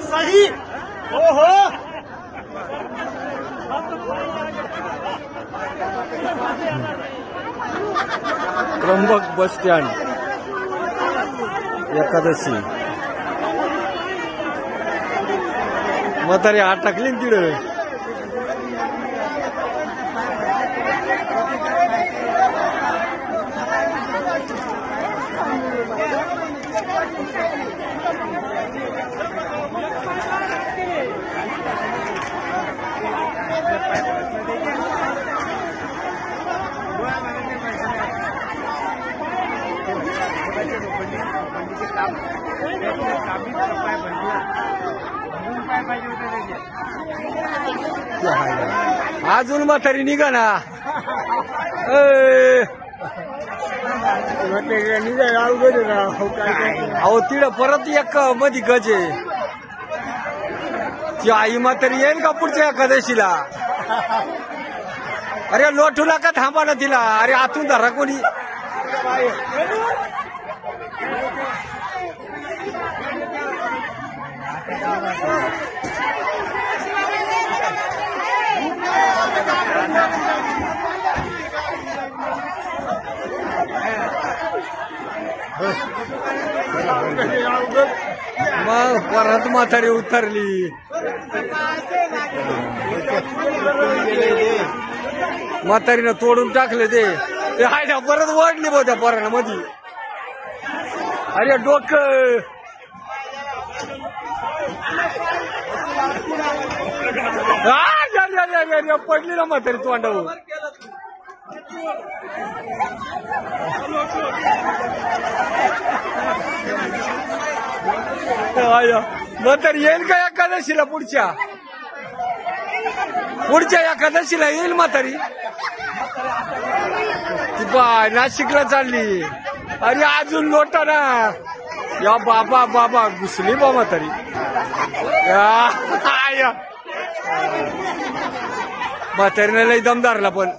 सही हो हो त्र्यंबक बस स्टँड एकादशी म्हातारी आत टाकली ना तिकडे अजून म्हातारी निघा ना अहो तिकडं परत एक मधी गज आहे ती आई म्हातारी येईल का पुढच्या एकादशीला अरे लोटूला का थांबा ना तिला अरे आतून धरा कोणी मग परत म्हातारी उतरली म्हातारीनं तोडून टाकले ते हाय ना परत वाढली बघ त्या पोरानं मधी अरे डोकं पडली ना म्हातारी तोंडावर म्हातारी येईल का एकादशीला पुढच्या एकादशीला येईल म्हातारी ती बाय नाशिकला चालली अरे अजून लोटा ना या बाबा घुसली बा म्हातारी म्हातारीने लई दम धरला पण